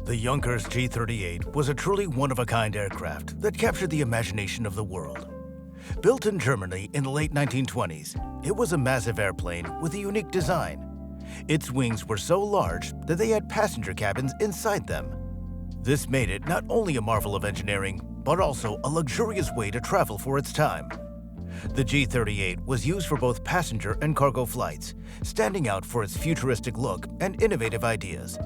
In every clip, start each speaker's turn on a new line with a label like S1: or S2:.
S1: The Junkers G38 was a truly one-of-a-kind aircraft that captured the imagination of the world. Built in Germany in the late 1920s, it was a massive airplane with a unique design. Its wings were so large that they had passenger cabins inside them. This made it not only a marvel of engineering, but also a luxurious way to travel for its time. The G38 was used for both passenger and cargo flights, standing out for its futuristic look and innovative ideas.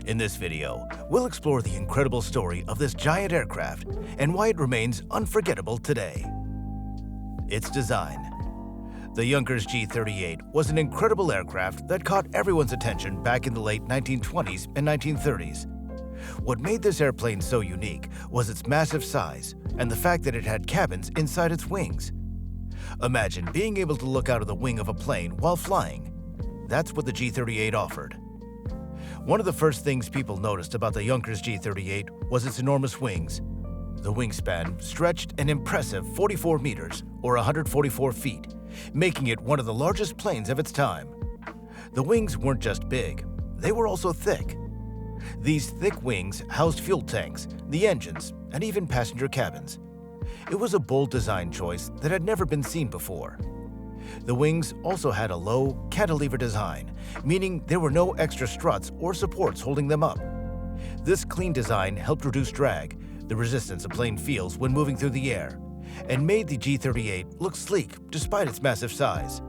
S1: In this video, we'll explore the incredible story of this giant aircraft and why it remains unforgettable today. Its design. The Junkers G38 was an incredible aircraft that caught everyone's attention back in the late 1920s and 1930s. What made this airplane so unique was its massive size and the fact that it had cabins inside its wings. Imagine being able to look out of the wing of a plane while flying. That's what the G38 offered. One of the first things people noticed about the Junkers G38 was its enormous wings. The wingspan stretched an impressive 44 meters, or 144 feet, making it one of the largest planes of its time. The wings weren't just big, they were also thick. These thick wings housed fuel tanks, the engines, and even passenger cabins. It was a bold design choice that had never been seen before. The wings also had a low, cantilever design, meaning there were no extra struts or supports holding them up. This clean design helped reduce drag, the resistance a plane feels when moving through the air, and made the G38 look sleek despite its massive size.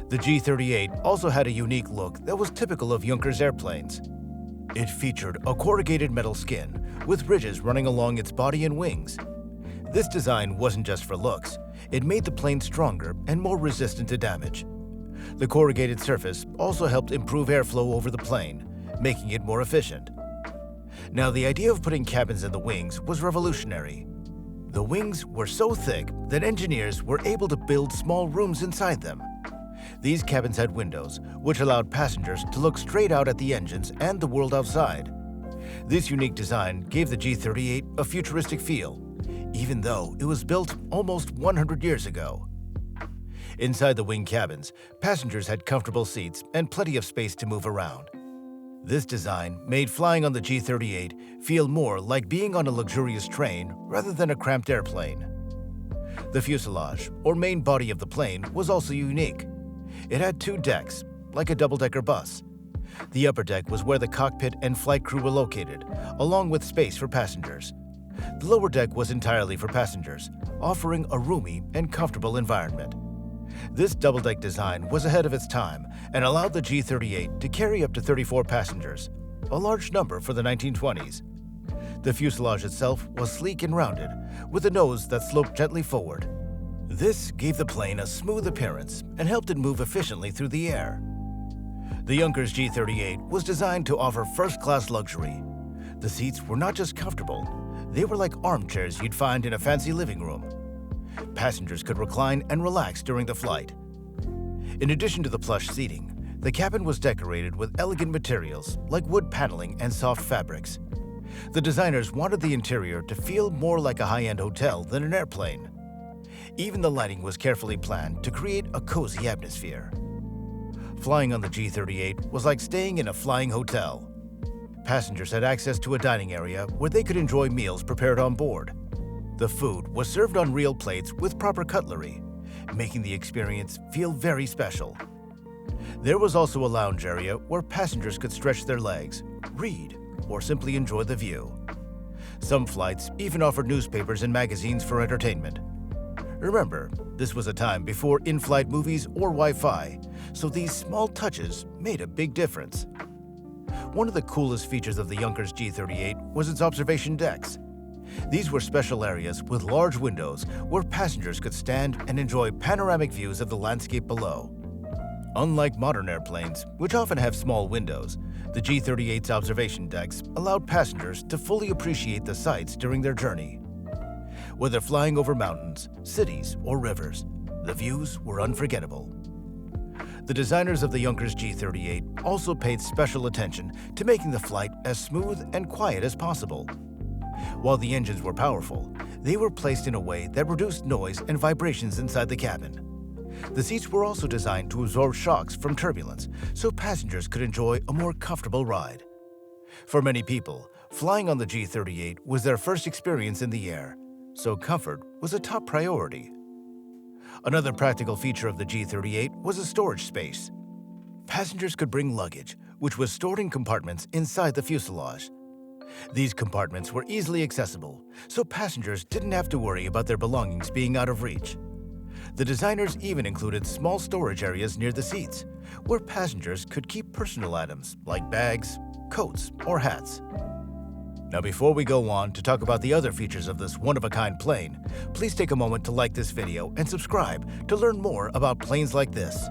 S1: The G38 also had a unique look that was typical of Junkers airplanes. It featured a corrugated metal skin with ridges running along its body and wings. This design wasn't just for looks, it made the plane stronger and more resistant to damage. The corrugated surface also helped improve airflow over the plane, making it more efficient. Now, the idea of putting cabins in the wings was revolutionary. The wings were so thick that engineers were able to build small rooms inside them. These cabins had windows, which allowed passengers to look straight out at the engines and the world outside. This unique design gave the G38 a futuristic feel, even though it was built almost 100 years ago. Inside the wing cabins, passengers had comfortable seats and plenty of space to move around. This design made flying on the G38 feel more like being on a luxurious train rather than a cramped airplane. The fuselage, or main body of the plane, was also unique. It had two decks, like a double-decker bus. The upper deck was where the cockpit and flight crew were located, along with space for passengers. The lower deck was entirely for passengers, offering a roomy and comfortable environment. This double-deck design was ahead of its time and allowed the G38 to carry up to 34 passengers, a large number for the 1920s. The fuselage itself was sleek and rounded, with a nose that sloped gently forward. This gave the plane a smooth appearance and helped it move efficiently through the air. The Junkers G38 was designed to offer first-class luxury. The seats were not just comfortable, they were like armchairs you'd find in a fancy living room. Passengers could recline and relax during the flight. In addition to the plush seating, the cabin was decorated with elegant materials like wood paneling and soft fabrics. The designers wanted the interior to feel more like a high-end hotel than an airplane. Even the lighting was carefully planned to create a cozy atmosphere. Flying on the G38 was like staying in a flying hotel. Passengers had access to a dining area where they could enjoy meals prepared on board. The food was served on real plates with proper cutlery, making the experience feel very special. There was also a lounge area where passengers could stretch their legs, read, or simply enjoy the view. Some flights even offered newspapers and magazines for entertainment. Remember, this was a time before in-flight movies or Wi-Fi, so these small touches made a big difference. One of the coolest features of the Junkers G38 was its observation decks. These were special areas with large windows where passengers could stand and enjoy panoramic views of the landscape below. Unlike modern airplanes, which often have small windows, the G38's observation decks allowed passengers to fully appreciate the sights during their journey. Whether flying over mountains, cities, or rivers, the views were unforgettable. The designers of the Junkers G38 also paid special attention to making the flight as smooth and quiet as possible. While the engines were powerful, they were placed in a way that reduced noise and vibrations inside the cabin. The seats were also designed to absorb shocks from turbulence, so passengers could enjoy a more comfortable ride. For many people, flying on the G38 was their first experience in the air, so comfort was a top priority. Another practical feature of the G38 was a storage space. Passengers could bring luggage, which was stored in compartments inside the fuselage. These compartments were easily accessible, so passengers didn't have to worry about their belongings being out of reach. The designers even included small storage areas near the seats, where passengers could keep personal items like bags, coats, or hats. Now, before we go on to talk about the other features of this one-of-a-kind plane, please take a moment to like this video and subscribe to learn more about planes like this.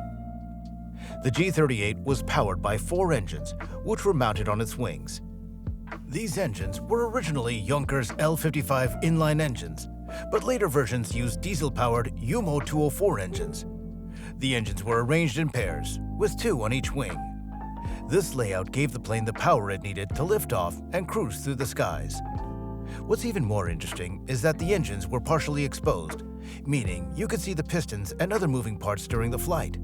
S1: The G38 was powered by 4 engines, which were mounted on its wings. These engines were originally Junkers L55 inline engines, but later versions used diesel-powered UMO 204 engines. The engines were arranged in pairs, with 2 on each wing. This layout gave the plane the power it needed to lift off and cruise through the skies. What's even more interesting is that the engines were partially exposed, meaning you could see the pistons and other moving parts during the flight.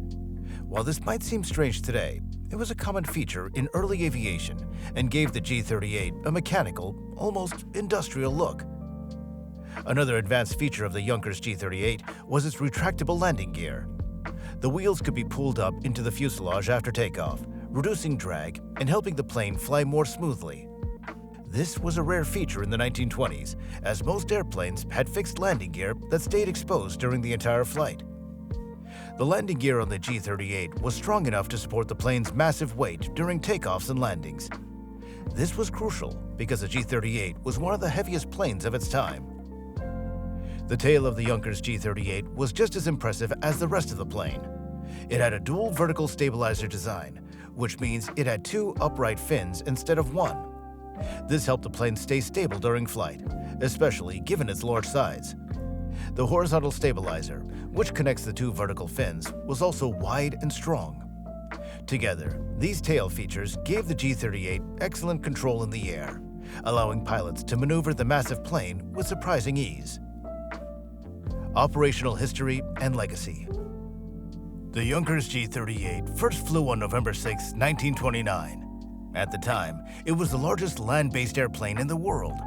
S1: While this might seem strange today, it was a common feature in early aviation and gave the G38 a mechanical, almost industrial look. Another advanced feature of the Junkers G38 was its retractable landing gear. The wheels could be pulled up into the fuselage after takeoff, reducing drag and helping the plane fly more smoothly. This was a rare feature in the 1920s, as most airplanes had fixed landing gear that stayed exposed during the entire flight. The landing gear on the G38 was strong enough to support the plane's massive weight during takeoffs and landings. This was crucial because the G38 was one of the heaviest planes of its time. The tail of the Junkers G38 was just as impressive as the rest of the plane. It had a dual vertical stabilizer design, which means it had 2 upright fins instead of 1. This helped the plane stay stable during flight, especially given its large size. The horizontal stabilizer, which connects the 2 vertical fins, was also wide and strong. Together, these tail features gave the G38 excellent control in the air, allowing pilots to maneuver the massive plane with surprising ease. Operational history and legacy. The Junkers G38 first flew on November 6, 1929. At the time, it was the largest land-based airplane in the world.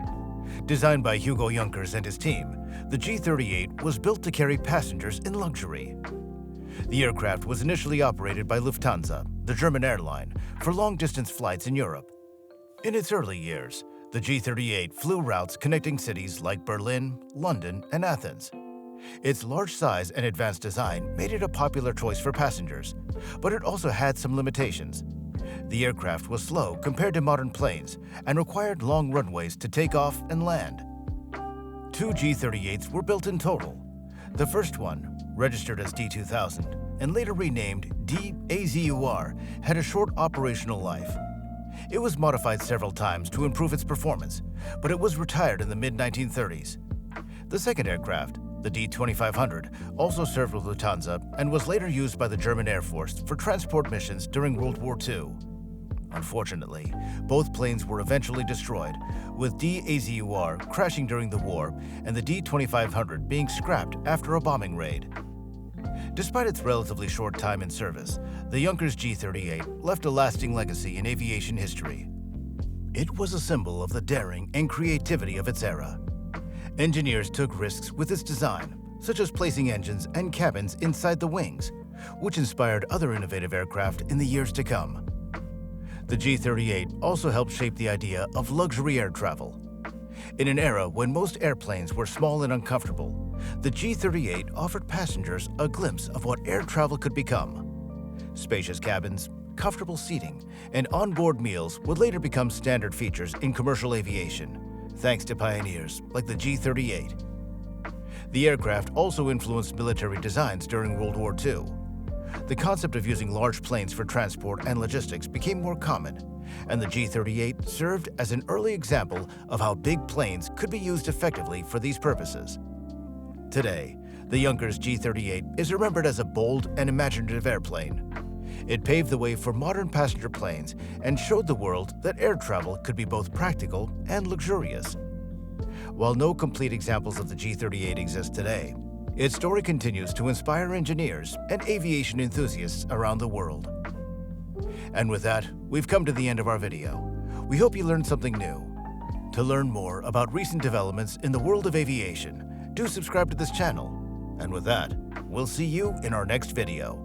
S1: Designed by Hugo Junkers and his team, the G38 was built to carry passengers in luxury. The aircraft was initially operated by Lufthansa, the German airline, for long-distance flights in Europe. In its early years, the G38 flew routes connecting cities like Berlin, London, and Athens. Its large size and advanced design made it a popular choice for passengers, but it also had some limitations. The aircraft was slow compared to modern planes and required long runways to take off and land. 2 G38s were built in total. The first one, registered as D2000 and later renamed DAZUR, had a short operational life. It was modified several times to improve its performance, but it was retired in the mid-1930s. The second aircraft, the D2500, also served with Lufthansa and was later used by the German Air Force for transport missions during World War II. Unfortunately, both planes were eventually destroyed, with DAZUR crashing during the war and the D2500 being scrapped after a bombing raid. Despite its relatively short time in service, the Junkers G38 left a lasting legacy in aviation history. It was a symbol of the daring and creativity of its era. Engineers took risks with its design, such as placing engines and cabins inside the wings, which inspired other innovative aircraft in the years to come. The G38 also helped shape the idea of luxury air travel. In an era when most airplanes were small and uncomfortable, the G38 offered passengers a glimpse of what air travel could become. Spacious cabins, comfortable seating, and onboard meals would later become standard features in commercial aviation, thanks to pioneers like the G38. The aircraft also influenced military designs during World War II. The concept of using large planes for transport and logistics became more common, and the G38 served as an early example of how big planes could be used effectively for these purposes. Today, the Junkers G38 is remembered as a bold and imaginative airplane. It paved the way for modern passenger planes and showed the world that air travel could be both practical and luxurious. While no complete examples of the G38 exist today, its story continues to inspire engineers and aviation enthusiasts around the world. And with that, we've come to the end of our video. We hope you learned something new. To learn more about recent developments in the world of aviation, do subscribe to this channel. And with that, we'll see you in our next video.